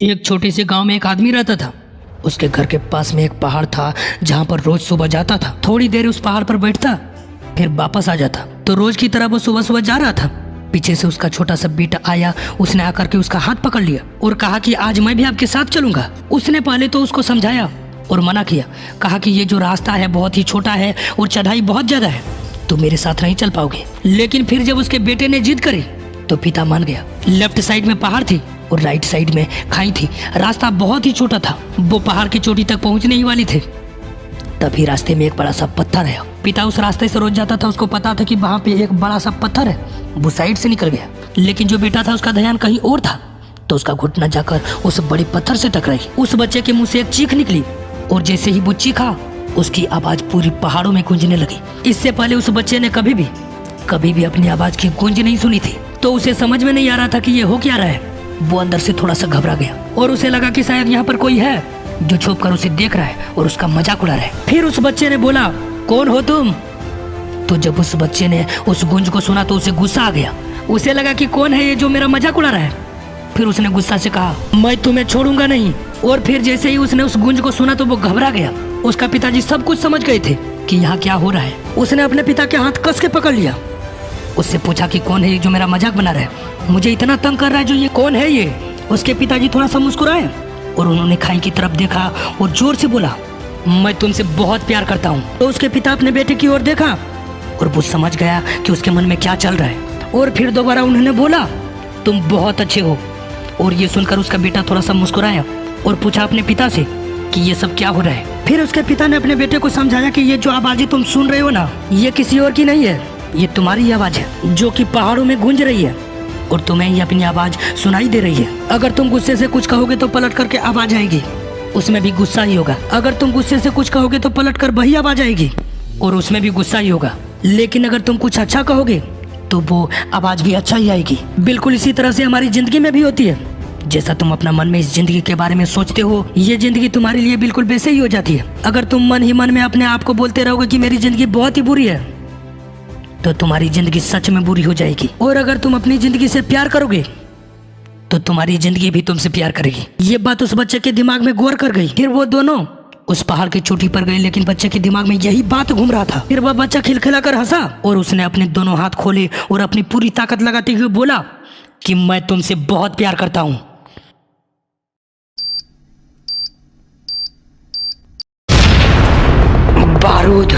एक छोटे से गांव में एक आदमी रहता था। उसके घर के पास में एक पहाड़ था जहां पर रोज सुबह जाता था। थोड़ी देर उस पहाड़ पर बैठता, फिर वापस आ जाता। तो रोज की तरह वो सुबह सुबह जा रहा था। पीछे से उसका छोटा सा बेटा आया। उसने आकर के उसका हाथ पकड़ लिया और कहा कि आज मैं भी आपके साथ चलूंगा। उसने पहले तो उसको समझाया और मना किया। कहा कि ये जो रास्ता है बहुत ही छोटा है और चढ़ाई बहुत ज्यादा है, तो मेरे साथ नहीं चल पाओगे। लेकिन फिर जब उसके बेटे ने जिद करी तो पिता मान गया। लेफ्ट साइड में पहाड़ थी और राइट साइड में खाई थी। रास्ता बहुत ही छोटा था। वो पहाड़ की चोटी तक पहुंचने ही वाली थे। तभी रास्ते में एक बड़ा सा पत्थर है। पिता उस रास्ते से रोज जाता था। उसको पता था कि वहां पे एक बड़ा सा पत्थर है। वो साइड से निकल गया, लेकिन जो बेटा था उसका ध्यान कहीं और था। तो उसका घुटना जाकर उस बड़े पत्थर से टकराई। उस बच्चे के मुंह से एक चीख निकली और जैसे ही वो चीखा, उसकी आवाज पूरी पहाड़ों में गूंजने लगी। इससे पहले उस बच्चे ने कभी भी अपनी आवाज की गूंज नहीं सुनी थी। तो उसे समझ में नहीं आ रहा था कि ये हो क्या रहा है। वो अंदर से थोड़ा सा घबरा गया और उसे लगा कि शायद यहाँ पर कोई है जो छुप कर उसे देख रहा है और उसका मजाक उड़ा रहा है। फिर उस बच्चे ने बोला, कौन हो तुम? तो जब उस बच्चे ने उस गूंज को सुना तो उसे गुस्सा आ गया। उसे लगा कि कौन है ये जो मेरा मजाक उड़ा रहा है। फिर उसने गुस्सा से कहा, मैं तुम्हें छोड़ूंगा नहीं। और फिर जैसे ही उसने उस गूंज को सुना तो वो घबरा गया। उसका पिताजी सब कुछ समझ गए थे कि यहाँ क्या हो रहा है। उसने अपने पिता के हाथ कस के पकड़ लिया। उससे पूछा कि कौन है ये जो मेरा मजाक बना रहा है, मुझे इतना तंग कर रहा है, जो ये कौन है ये? उसके पिताजी थोड़ा सा मुस्कुराए और उन्होंने खाई की तरफ देखा और जोर से बोला, मैं तुमसे बहुत प्यार करता हूँ। तो उसके पिता अपने बेटे की ओर देखा और वो समझ गया कि उसके मन में क्या चल रहा है। और फिर दोबारा उन्होंने बोला, तुम बहुत अच्छे हो। और ये सुनकर उसका बेटा थोड़ा सा मुस्कुराया और पूछा अपने पिता से कि ये सब क्या हो रहा है। फिर उसके पिता ने अपने बेटे को समझाया कि ये जो आवाजें तुम सुन रहे हो ना, ये किसी और की नहीं है, ये तुम्हारी आवाज है जो कि पहाड़ों में गूंज रही है और तुम्हें ही अपनी आवाज सुनाई दे रही है। अगर तुम गुस्से से कुछ कहोगे तो पलट करके आवाज आएगी, उसमें भी गुस्सा ही होगा। अगर तुम गुस्से से कुछ कहोगे तो पलट कर वही आवाज आएगी और उसमें भी गुस्सा ही होगा। लेकिन अगर तुम कुछ अच्छा कहोगे तो वो आवाज भी अच्छा ही आएगी। बिल्कुल इसी तरह से हमारी जिंदगी में भी होती है। जैसा तुम अपना मन में इस जिंदगी के बारे में सोचते हो, ये जिंदगी तुम्हारे लिए बिल्कुल वैसे ही हो जाती है। अगर तुम मन ही मन में अपने आप को बोलते रहोगे कि मेरी जिंदगी बहुत ही बुरी है, तो तुम्हारी जिंदगी सच में बुरी हो जाएगी। और अगर तुम अपनी जिंदगी से प्यार करोगे तो तुम्हारी जिंदगी भी तुमसे प्यार करेगी। ये बात उस बच्चे के दिमाग में गौर कर गई। फिर वो दोनों उस पहाड़ की चोटी पर गए, लेकिन बच्चे के दिमाग में यही बात घूम रहा था। फिर वह बच्चा खिलखिलाकर हंसा और उसने अपने दोनों हाथ खोले और अपनी पूरी ताकत लगाते हुए बोला कि मैं तुमसे बहुत प्यार करता हूँ। बारूद